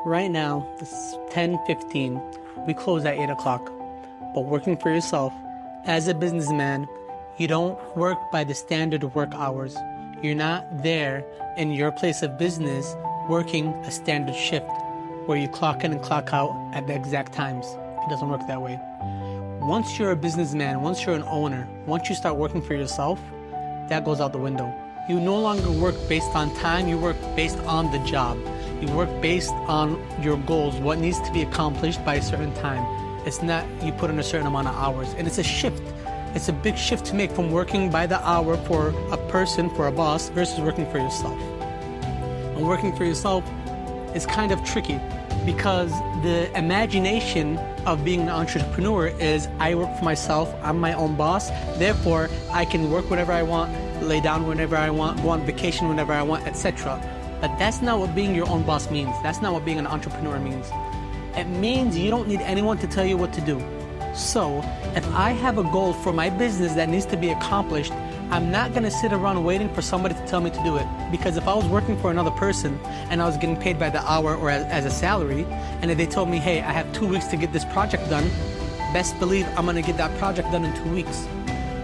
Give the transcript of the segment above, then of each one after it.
Right now, it's 10:15. We close at 8 o'clock. But working for yourself, as a businessman, you don't work by the standard work hours. You're not there in your place of business working a standard shift where you clock in and clock out at the exact times. It doesn't work that way. Once you're a businessman, once you're an owner, once you start working for yourself, that goes out the window. You no longer work based on time, you work based on the job. You work based on your goals, what needs to be accomplished by a certain time. It's not you put in a certain amount of hours. And it's a shift. It's a big shift to make from working by the hour for a person, for a boss, versus working for yourself. And working for yourself is kind of tricky because the imagination of being an entrepreneur is I work for myself, I'm my own boss, therefore I can work whenever I want, lay down whenever I want, go on vacation whenever I want, etc. But that's not what being your own boss means. That's not what being an entrepreneur means. It means you don't need anyone to tell you what to do. So if I have a goal for my business that needs to be accomplished, I'm not going to sit around waiting for somebody to tell me to do it. Because if I was working for another person and I was getting paid by the hour or as a salary, and if they told me, hey, I have 2 weeks to get this project done, best believe I'm going to get that project done in 2 weeks.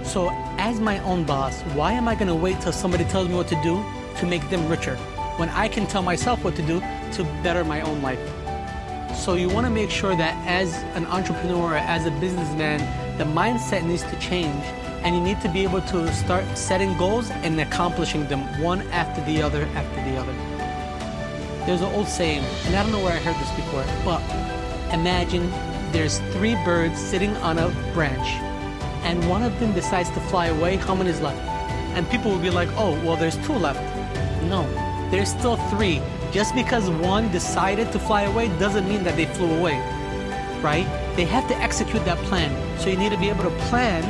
So as my own boss, why am I going to wait till somebody tells me what to do to make them richer when I can tell myself what to do to better my own life? So you want to make sure that as an entrepreneur, as a businessman, the mindset needs to change, and you need to be able to start setting goals and accomplishing them one after the other after the other. There's an old saying, and I don't know where I heard this before, but imagine there's 3 birds sitting on a branch and one of them decides to fly away. How many is left? And people will be like, oh, well, there's 2 left. No, there's still 3. Just because one decided to fly away doesn't mean that they flew away, right? They have to execute that plan. So you need to be able to plan,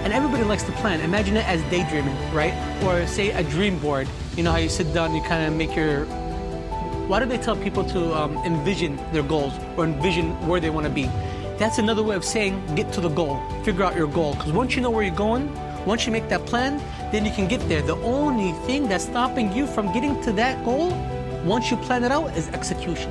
and everybody likes to plan. Imagine it as daydreaming, right? Or say a dream board. You know how you sit down, you kind of make your... Why do they tell people to envision their goals or envision where they want to be? That's another way of saying get to the goal, figure out your goal. Because once you know where you're going, once you make that plan, then you can get there. The only thing that's stopping you from getting to that goal, once you plan it out, is execution.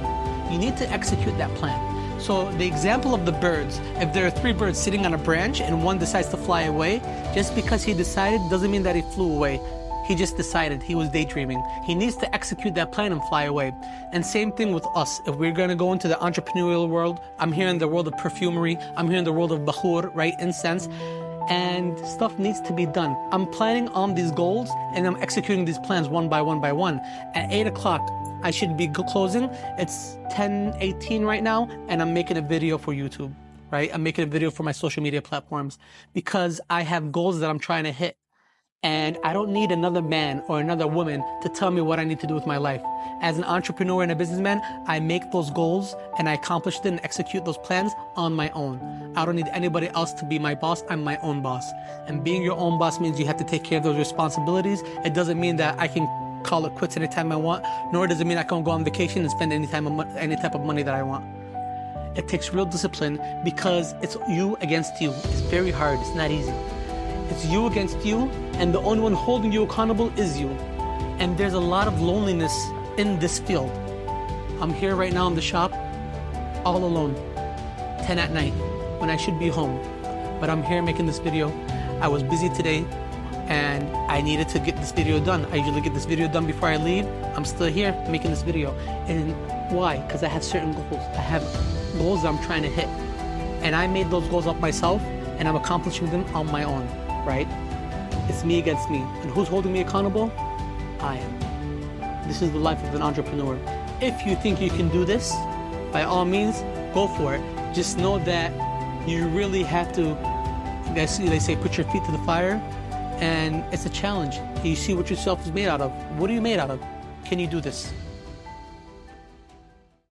You need to execute that plan. So the example of the birds, if there are 3 birds sitting on a branch and one decides to fly away, just because he decided doesn't mean that he flew away. He just decided, he was daydreaming. He needs to execute that plan and fly away. And same thing with us. If we're gonna go into the entrepreneurial world, I'm here in the world of perfumery, I'm here in the world of bakhur, right, incense, and stuff needs to be done. I'm planning on these goals and I'm executing these plans one by one by one. At 8 o'clock, I should be closing. It's 10:18 right now, and I'm making a video for YouTube, right? I'm making a video for my social media platforms because I have goals that I'm trying to hit. And I don't need another man or another woman to tell me what I need to do with my life. As an entrepreneur and a businessman, I make those goals and I accomplish them and execute those plans on my own. I don't need anybody else to be my boss. I'm my own boss. And being your own boss means you have to take care of those responsibilities. It doesn't mean that I can call it quits anytime I want, nor does it mean I can go on vacation and spend any type of money that I want. It takes real discipline because it's you against you. It's very hard. It's not easy. It's you against you, and the only one holding you accountable is you. And there's a lot of loneliness in this field. I'm here right now in the shop, all alone, 10 at night, when I should be home. But I'm here making this video. I was busy today, and I needed to get this video done. I usually get this video done before I leave. I'm still here making this video. And why? Because I have certain goals. I have goals that I'm trying to hit. And I made those goals up myself, and I'm accomplishing them on my own. Right? It's me against me. And who's holding me accountable? I am. This is the life of an entrepreneur. If you think you can do this, by all means, go for it. Just know that you really have to, they say, put your feet to the fire, and it's a challenge. You see what yourself is made out of. What are you made out of? Can you do this?